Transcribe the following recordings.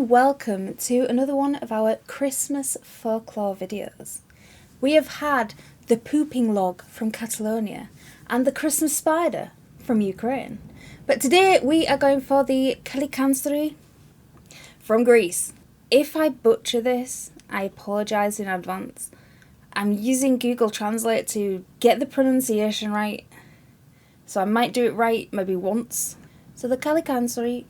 and welcome to another one of our Christmas folklore videos. We have had the pooping log from Catalonia and the Christmas spider from Ukraine. But today we are going for the Kallikantzaroi from Greece. If I butcher this, I apologise in advance. I'm using Google Translate to get the pronunciation right, so I might do it right maybe once. So the Kallikantzaroi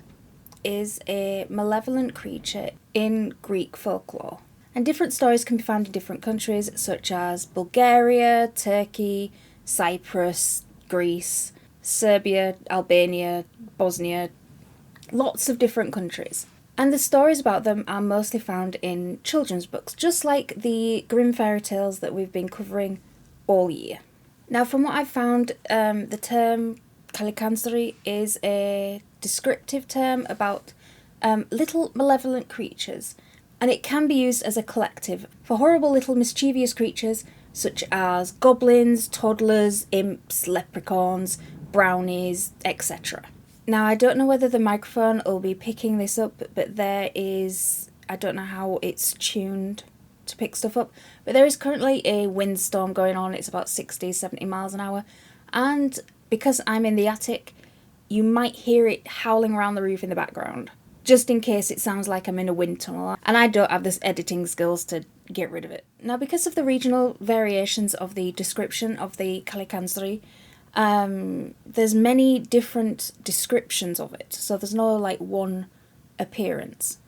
is a malevolent creature in Greek folklore. And different stories can be found in different countries such as Bulgaria, Turkey, Cyprus, Greece, Serbia, Albania, Bosnia, lots of different countries. And the stories about them are mostly found in children's books, just like the Grimm fairy tales that we've been covering all year. Now, from what I've found, the term Kallikantzaroi is a descriptive term about little malevolent creatures, and it can be used as a collective for horrible little mischievous creatures such as goblins, toddlers, imps, leprechauns, brownies, etc. Now, I don't know whether the microphone will be picking this up, but I don't know how it's tuned to pick stuff up, but there is currently a windstorm going on. It's about 60-70 miles an hour, and because I'm in the attic, you might hear it howling around the roof in the background, just in case it sounds like I'm in a wind tunnel, and I don't have the editing skills to get rid of it. Now, because of the regional variations of the description of the Kallikantzaroi, there's many different descriptions of it, so there's no one appearance,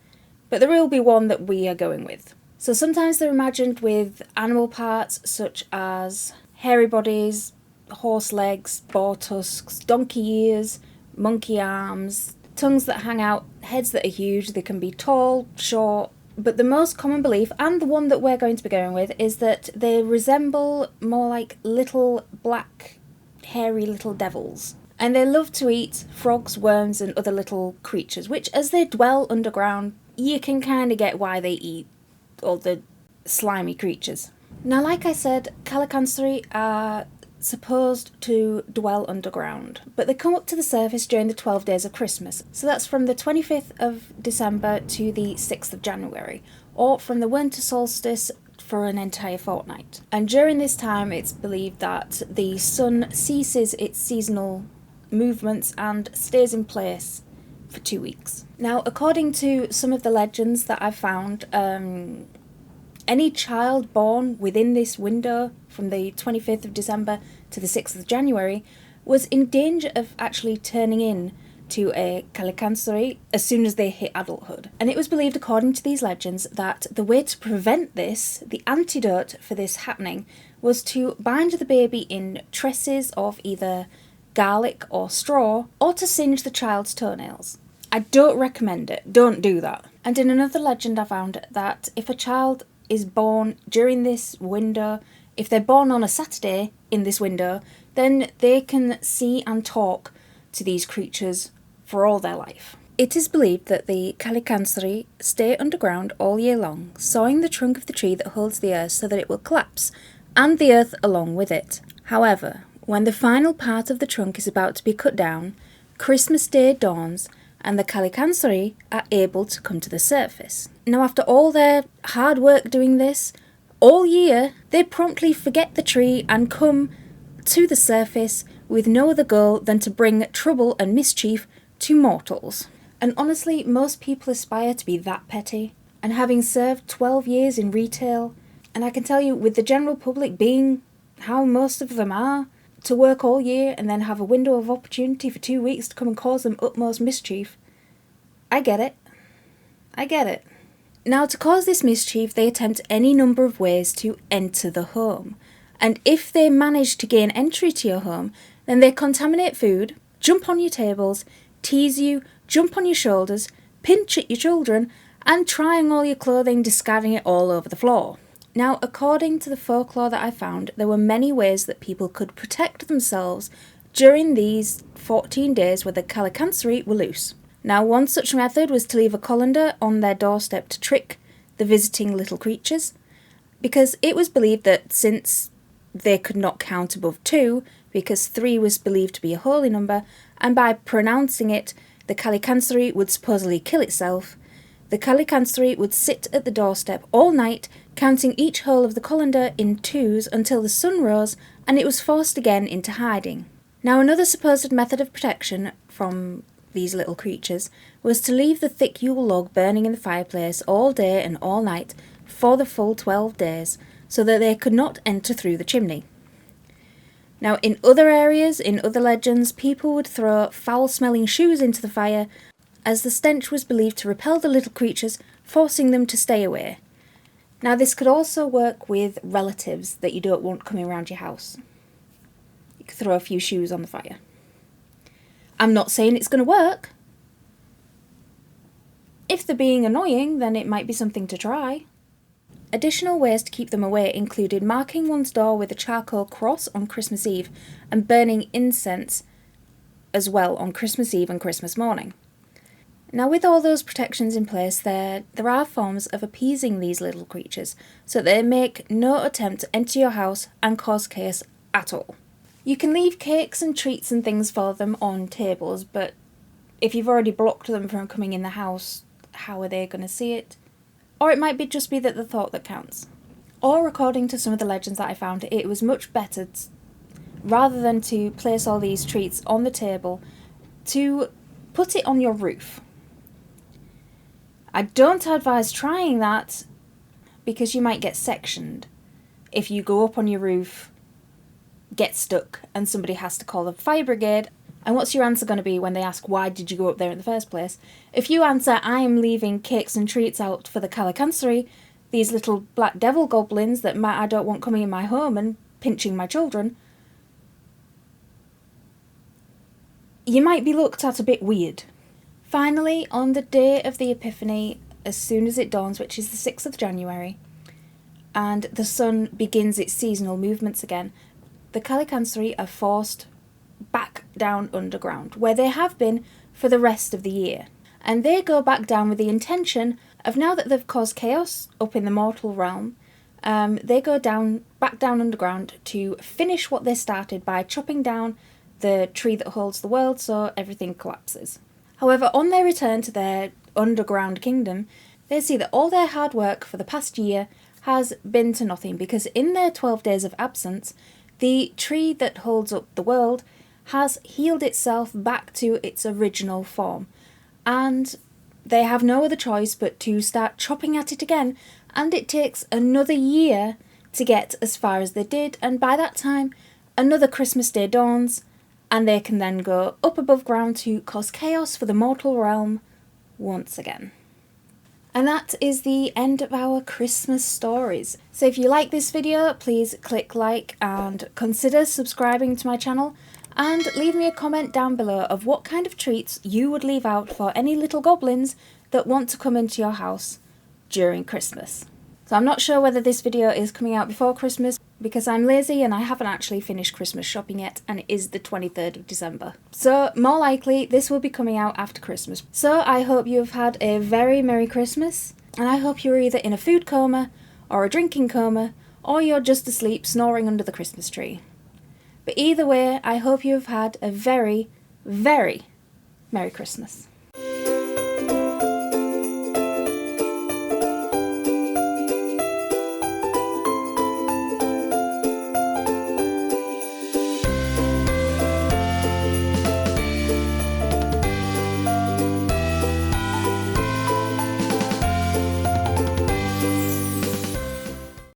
but there will be one that we are going with. So sometimes they're imagined with animal parts such as hairy bodies, horse legs, boar tusks, donkey ears, monkey arms, tongues that hang out, heads that are huge. They can be tall, short, but the most common belief, and the one that we're going to be going with, is that they resemble more like little black hairy little devils, and they love to eat frogs, worms and other little creatures, which as they dwell underground you can kind of get why they eat all the slimy creatures. Now, like I said, Kallikantzaroi are supposed to dwell underground, but they come up to the surface during the 12 days of Christmas, so that's from the 25th of December to the 6th of January, or from the winter solstice for an entire fortnight. And during this time it's believed that the sun ceases its seasonal movements and stays in place for 2 weeks. Now, according to some of the legends that I've found, any child born within this window from the 25th of December to the 6th of January was in danger of actually turning in to a Kallikantzaroi as soon as they hit adulthood. And it was believed, according to these legends, that the way to prevent this, the antidote for this happening, was to bind the baby in tresses of either garlic or straw, or to singe the child's toenails. I don't recommend it. Don't do that. And in another legend I found that if a child is born during this window, if they're born on a Saturday in this window, then they can see and talk to these creatures for all their life. It is believed that the Kallikantzaroi stay underground all year long, sawing the trunk of the tree that holds the earth so that it will collapse, and the earth along with it. However, when the final part of the trunk is about to be cut down, Christmas Day dawns and the Kallikantzaroi are able to come to the surface. Now, after all their hard work doing this, all year, they promptly forget the tree and come to the surface with no other goal than to bring trouble and mischief to mortals. And honestly, most people aspire to be that petty. And having served 12 years in retail, and I can tell you, with the general public being how most of them are, to work all year and then have a window of opportunity for 2 weeks to come and cause them utmost mischief, I get it. I get it. Now, to cause this mischief, they attempt any number of ways to enter the home. And if they manage to gain entry to your home, then they contaminate food, jump on your tables, tease you, jump on your shoulders, pinch at your children, and try on all your clothing, discarding it all over the floor. Now, according to the folklore that I found, there were many ways that people could protect themselves during these 14 days where the Kallikantzaroi were loose. Now, one such method was to leave a colander on their doorstep to trick the visiting little creatures, because it was believed that since they could not count above 2, because 3 was believed to be a holy number, and by pronouncing it, the Kallikantzaroi would supposedly kill itself, The Kallikantzaroi would sit at the doorstep all night, counting each hole of the colander in twos until the sun rose and it was forced again into hiding. Now another supposed method of protection from these little creatures was to leave the thick Yule log burning in the fireplace all day and all night for the full 12 days, so that they could not enter through the chimney. Now in other areas, in other legends, people would throw foul-smelling shoes into the fire, as the stench was believed to repel the little creatures, forcing them to stay away. Now this could also work with relatives that you don't want coming around your house. You could throw a few shoes on the fire. I'm not saying it's going to work. If they're being annoying, then it might be something to try. Additional ways to keep them away included marking one's door with a charcoal cross on Christmas Eve and burning incense as well on Christmas Eve and Christmas morning. Now with all those protections in place, there are forms of appeasing these little creatures so they make no attempt to enter your house and cause chaos at all. You can leave cakes and treats and things for them on tables, but if you've already blocked them from coming in the house, how are they going to see it? Or it might just be that the thought that counts. Or according to some of the legends that I found, it was much better, rather than to place all these treats on the table, to put it on your roof. I don't advise trying that because you might get sectioned. If you go up on your roof, get stuck, and somebody has to call the fire brigade. And what's your answer going to be when they ask, why did you go up there in the first place? If you answer, I am leaving cakes and treats out for the Kallikantzaroi, these little black devil goblins that I don't want coming in my home and pinching my children, you might be looked at a bit weird. Finally, on the day of the Epiphany, as soon as it dawns, which is the 6th of January, and the sun begins its seasonal movements again, the Kallikantzaroi are forced back down underground, where they have been for the rest of the year. And they go back down with the intention of, now that they've caused chaos up in the mortal realm, they go back down underground to finish what they started by chopping down the tree that holds the world so everything collapses. However, on their return to their underground kingdom, they see that all their hard work for the past year has been to nothing, because in their 12 days of absence, the tree that holds up the world has healed itself back to its original form, and they have no other choice but to start chopping at it again, and it takes another year to get as far as they did, and by that time another Christmas Day dawns, and they can then go up above ground to cause chaos for the mortal realm once again. And that is the end of our Christmas stories. So if you like this video, please click like and consider subscribing to my channel, and leave me a comment down below of what kind of treats you would leave out for any little goblins that want to come into your house during Christmas. So I'm not sure whether this video is coming out before Christmas because I'm lazy and I haven't actually finished Christmas shopping yet, and it is the 23rd of December. So more likely this will be coming out after Christmas. So I hope you've had a very Merry Christmas, and I hope you're either in a food coma or a drinking coma, or you're just asleep snoring under the Christmas tree. But either way, I hope you've had a very, very Merry Christmas.